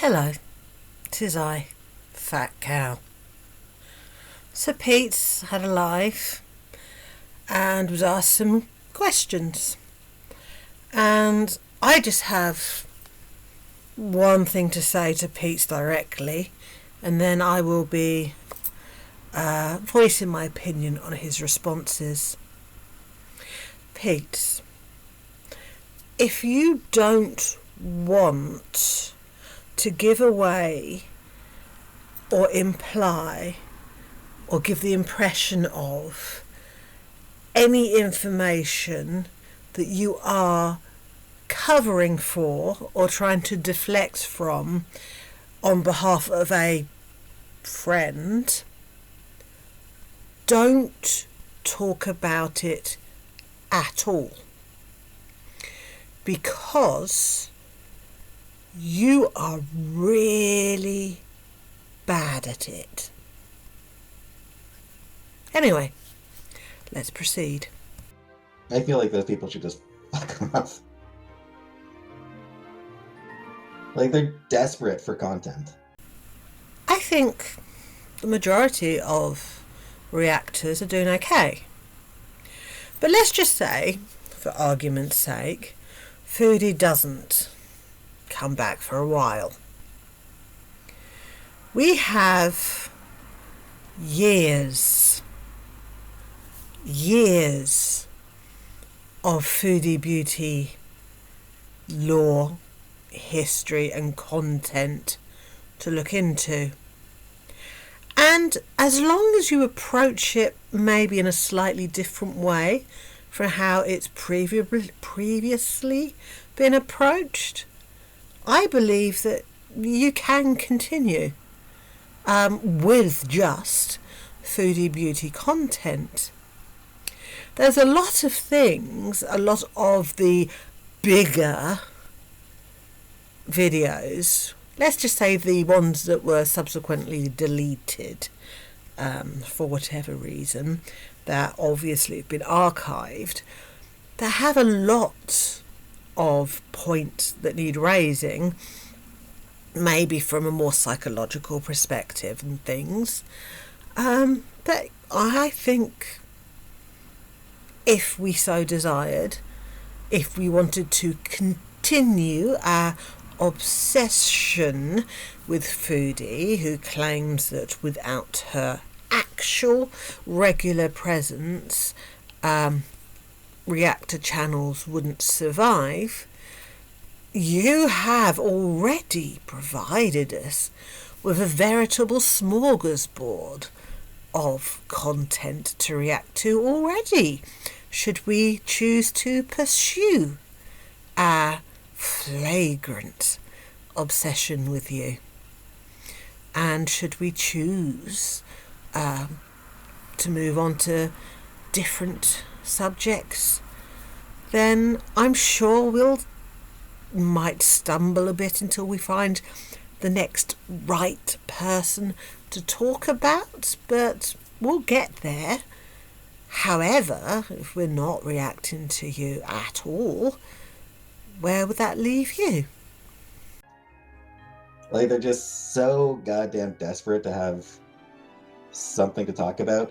Hello, 'tis I, Fat Cow. Sir Peetz had a live and was asked some questions. And I just have one thing to say to Peetz directly, and then I will be voicing my opinion on his responses. Peetz, if you don't want to give away or imply or give the impression of any information that you are covering for or trying to deflect from on behalf of a friend, don't talk about it at all, because you are really bad at it. Anyway, let's proceed. I feel like those people should just fuck off. Like, they're desperate for content. I think the majority of reactors are doing okay. But let's just say, for argument's sake, Foodie doesn't come back for a while. We have years of foodie beauty lore, history and content to look into. And as long as you approach it maybe in a slightly different way from how it's previously been approached, I believe that you can continue with just foodie beauty content. There's a lot of things, a lot of the bigger videos, let's just say the ones that were subsequently deleted for whatever reason, that obviously have been archived, that have a lot of points that need raising, maybe from a more psychological perspective and things, that I think if we so desired, if we wanted to continue our obsession with Foodie, who claims that without her actual regular presence, Reactor channels wouldn't survive, you have already provided us with a veritable smorgasbord of content to react to already, should we choose to pursue our flagrant obsession with you. And should we choose to move on to different subjects, then I'm sure we'll might stumble a bit until we find the next right person to talk about, but we'll get there. However, if we're not reacting to you at all, where would that leave you? Like, they're just so goddamn desperate to have something to talk about,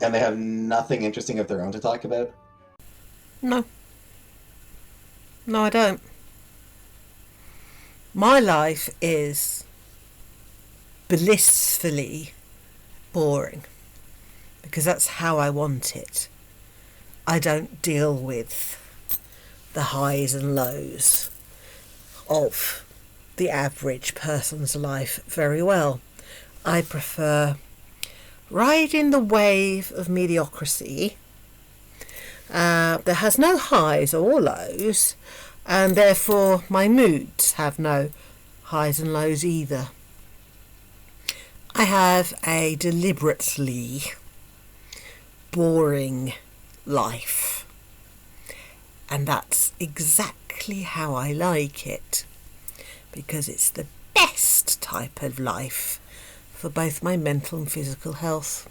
and they have nothing interesting of their own to talk about. No, I don't. My life is blissfully boring, because that's how I want it. I don't deal with the highs and lows of the average person's life very well. I prefer riding the wave of mediocrity that has no highs or lows, and therefore my moods have no highs and lows either. I have a deliberately boring life, and that's exactly how I like it, because it's the best type of life for both my mental and physical health.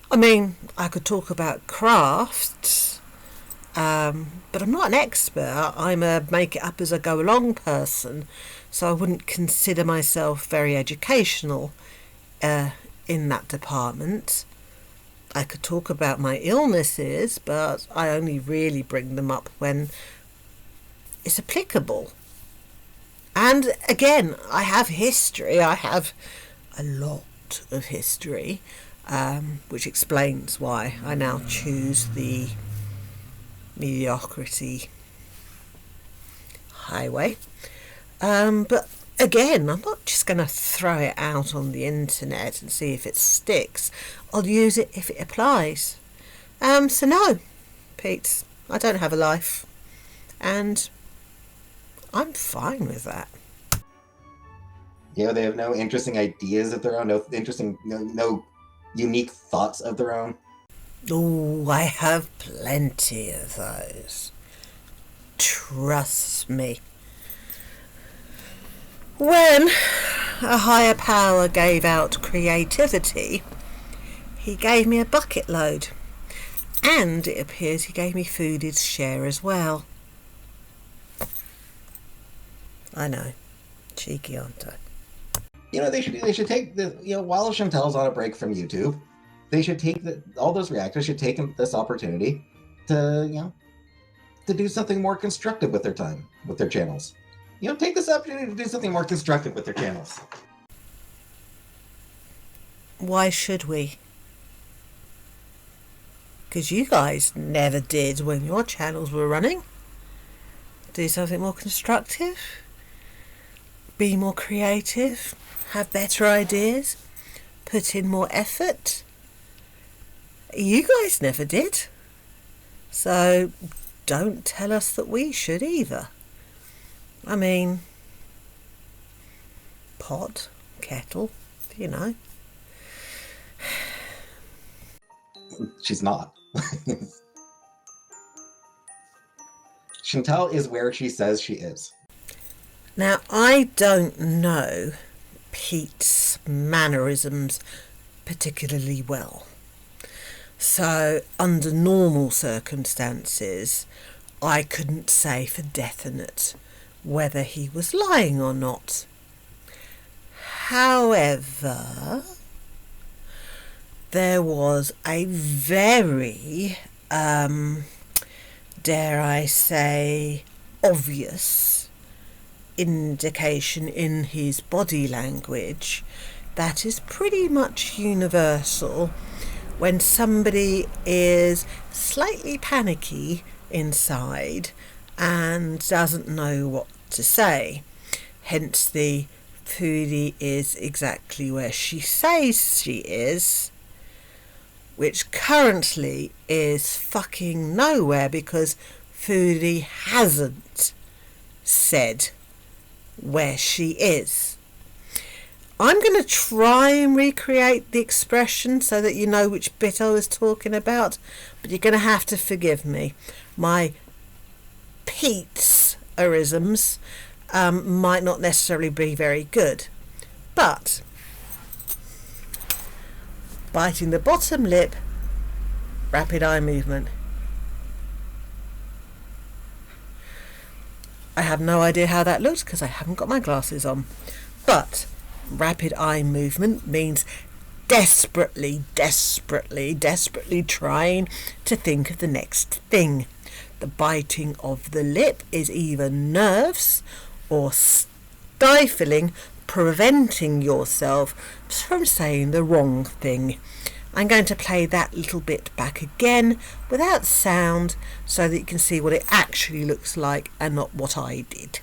I mean, I could talk about crafts But I'm not an expert. I'm a make it up as I go along person, so I wouldn't consider myself very educational in that department. I could talk about my illnesses, but I only really bring them up when it's applicable. And again, I have history. I have a lot of history, which explains why I now choose the mediocrity highway. But again, I'm not just going to throw it out on the internet and see if it sticks. I'll use it if it applies. So no, Peetz, I don't have a life. And I'm fine with that. You know, they have no interesting ideas of their own, no unique thoughts of their own. Oh, I have plenty of those. Trust me. When a higher power gave out creativity, he gave me a bucket load. And it appears he gave me Foodie's share as well. I know. Cheeky, aren't I? You know, they should take the, you know, while Chantel's on a break from YouTube, they should take all those reactors should take this opportunity to, you know, to do something more constructive with their time, with their channels. You know, take this opportunity to do something more constructive with their channels. Why should we? Because you guys never did when your channels were running. Do something more constructive. Be more creative. Have better ideas. Put in more effort. You guys never did. So don't tell us that we should either. I mean, pot, kettle, you know. She's not. Chantel is where she says she is. Now, I don't know Pete's mannerisms particularly well. So, under normal circumstances, I couldn't say for definite whether he was lying or not. However, there was a very, dare I say, obvious indication in his body language that is pretty much universal when somebody is slightly panicky inside and doesn't know what to say. Hence the Foodie is exactly where she says she is, which currently is fucking nowhere because Foodie hasn't said where she is. I'm going to try and recreate the expression so that you know which bit I was talking about, but you're going to have to forgive me. My Peetz-isms might not necessarily be very good, but biting the bottom lip, rapid eye movement. I have no idea how that looks because I haven't got my glasses on, but rapid eye movement means desperately trying to think of the next thing. The biting of the lip is either nerves or stifling, preventing yourself from saying the wrong thing. I'm going to play that little bit back again without sound so that you can see what it actually looks like and not what I did.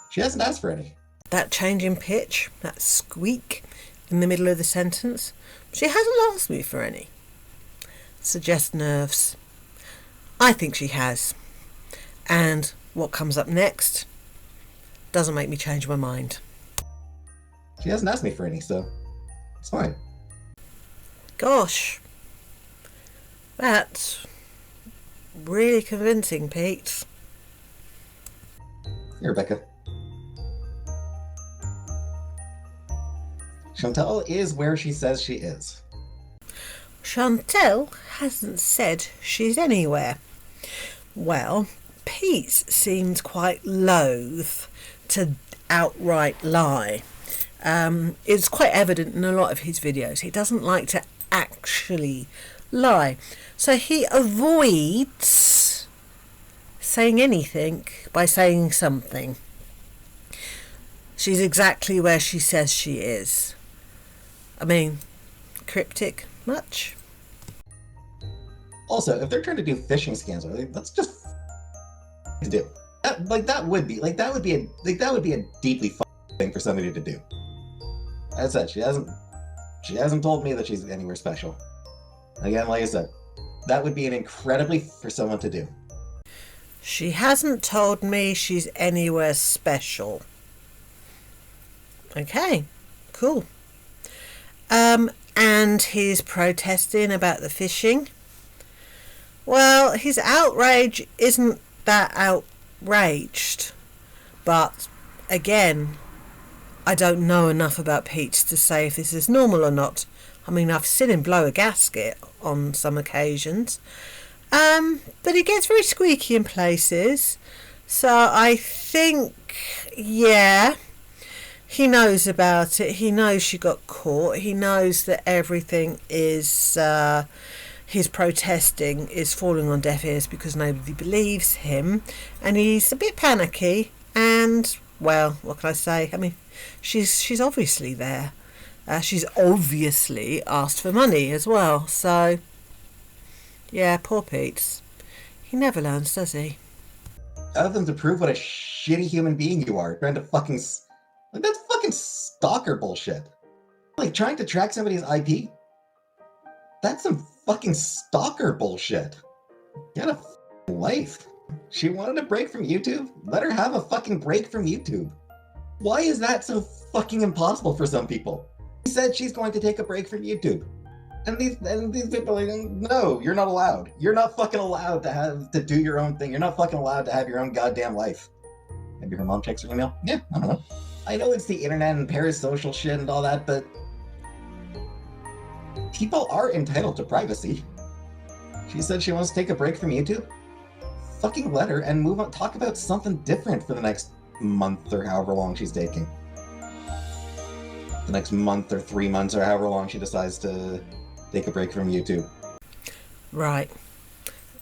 She hasn't asked for any. That change in pitch, that squeak in the middle of the sentence, she hasn't asked me for any. Suggests nerves. I think she has. And what comes up next doesn't make me change my mind. She hasn't asked me for any, so it's fine. Gosh. That's really convincing, Peetz. Here, Rebecca. Chantal is where she says she is. Chantal hasn't said she's anywhere. Well, Peetz seems quite loath to outright lie. It's quite evident in a lot of his videos. He doesn't like to actually lie. So he avoids saying anything by saying something. She's exactly where she says she is. I mean, cryptic much? Also, if they're trying to do phishing scams, that's just to do. That would be a deeply thing for somebody to do. As I said, she hasn't told me that she's anywhere special. Again, like I said, that would be an incredibly for someone to do. She hasn't told me she's anywhere special. Okay, cool. And he's protesting about the phishing. Well, his outrage isn't that outraged. But, again, I don't know enough about Peetz to say if this is normal or not. I mean, I've seen him blow a gasket on some occasions. But he gets very squeaky in places. So I think, yeah, he knows about it. He knows she got caught. He knows that everything is, his protesting is falling on deaf ears because nobody believes him. And he's a bit panicky. And, well, what can I say? I mean, she's obviously there. She's obviously asked for money as well. So, yeah, poor Peetz. He never learns, does he? Other than to prove what a shitty human being you are, trying to fucking... Like, that's fucking stalker bullshit. Like, trying to track somebody's IP? That's some fucking stalker bullshit. Get a life. She wanted a break from YouTube? Let her have a fucking break from YouTube. Why is that so fucking impossible for some people? She said she's going to take a break from YouTube. And these people are like, no, you're not allowed. You're not fucking allowed to do your own thing. You're not fucking allowed to have your own goddamn life. Maybe her mom checks her email? Yeah, I don't know. I know it's the internet and parasocial shit and all that, but people are entitled to privacy. She said she wants to take a break from YouTube. Fucking let her and move on. Talk about something different for the next month or however long she's taking. The next month or 3 months or however long she decides to take a break from YouTube. Right.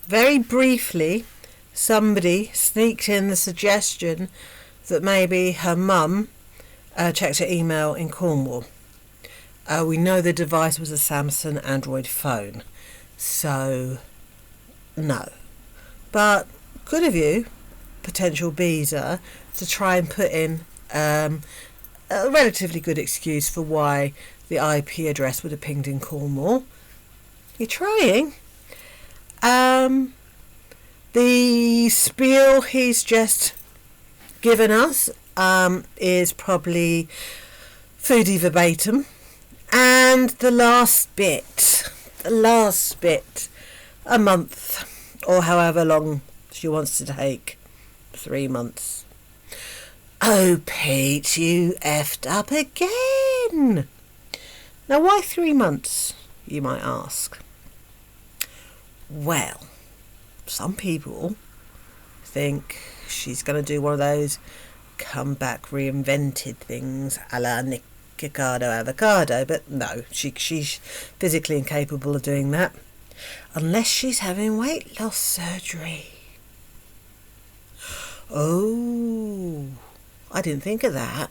Very briefly, somebody sneaked in the suggestion that maybe her mum checked her email in Cornwall. We know the device was a Samsung Android phone, so no. But good of you, potential Beezer, to try and put in a relatively good excuse for why the IP address would have pinged in Cornwall. You're trying. The spiel he's just given us is probably foodie verbatim. And the last bit, a month, or however long she wants to take, 3 months. Oh, Pete, you effed up again. Now, why 3 months, you might ask? Well, some people think she's going to do one of those comeback reinvented things a la Nick Ricardo Avocado, but no, she's physically incapable of doing that unless she's having weight loss surgery. Oh, I didn't think of that,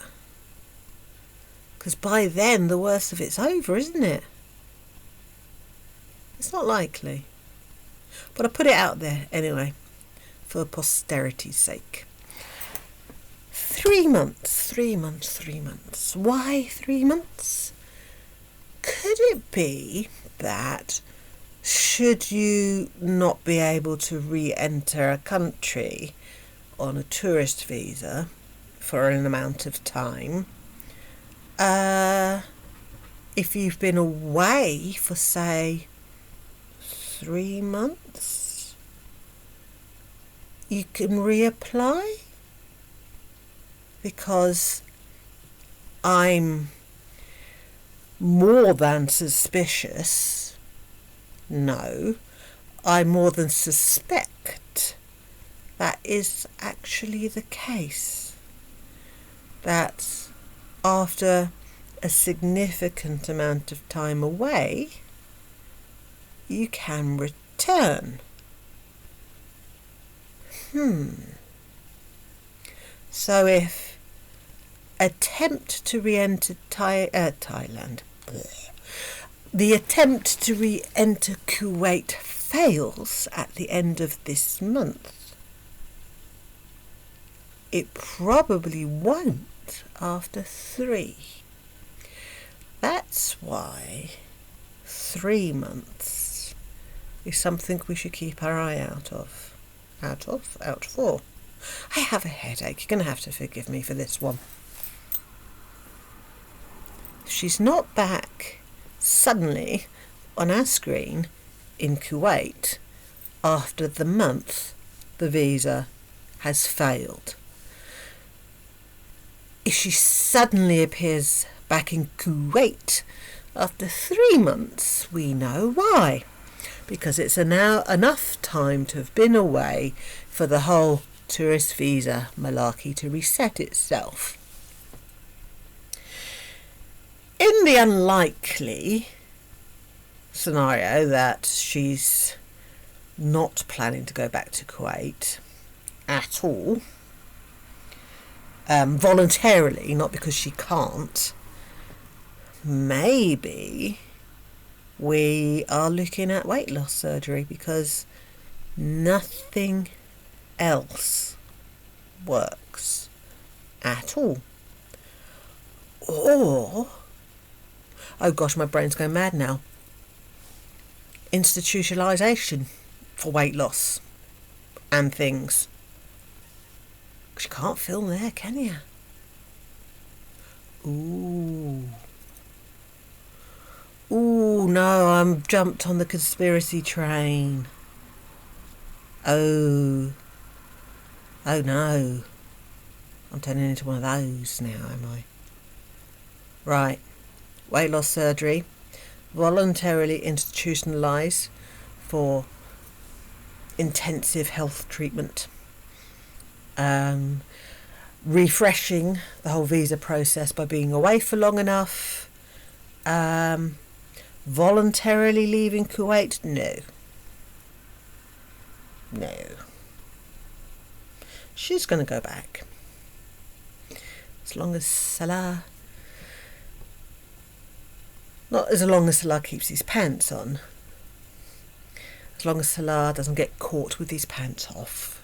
because by then the worst of it's over, isn't it? It's not likely, but I put it out there anyway for posterity's sake. 3 months. Why 3 months? Could it be that should you not be able to re-enter a country on a tourist visa for an amount of time, if you've been away for, say, 3 months, you can reapply? Because I'm more than suspicious. No, I more than suspect that is actually the case. That after a significant amount of time away, you can return. So if attempt to re-enter Thailand, the attempt to re-enter Kuwait fails at the end of this month, it probably won't after 3. That's why 3 months is something we should keep our eye out for. I have a headache. You're going to have to forgive me for this one. She's not back suddenly on our screen in Kuwait after the month the visa has failed. If she suddenly appears back in Kuwait after 3 months, we know why. Because it's now enough time to have been away for the whole tourist visa malarkey to reset itself. In the unlikely scenario that she's not planning to go back to Kuwait at all, voluntarily, not because she can't, maybe we are looking at weight loss surgery, because nothing else works at all. Or, oh gosh, my brain's going mad now, institutionalisation for weight loss and things. Because you can't film there, can you? Ooh, no, I'm jumped on the conspiracy train. Oh no. I'm turning into one of those now, am I? Right. Weight loss surgery. Voluntarily institutionalised for intensive health treatment. Refreshing the whole visa process by being away for long enough. Voluntarily leaving Kuwait? No. She's going to go back. As long as Salah... Not as long as Salah keeps his pants on. As long as Salah doesn't get caught with his pants off.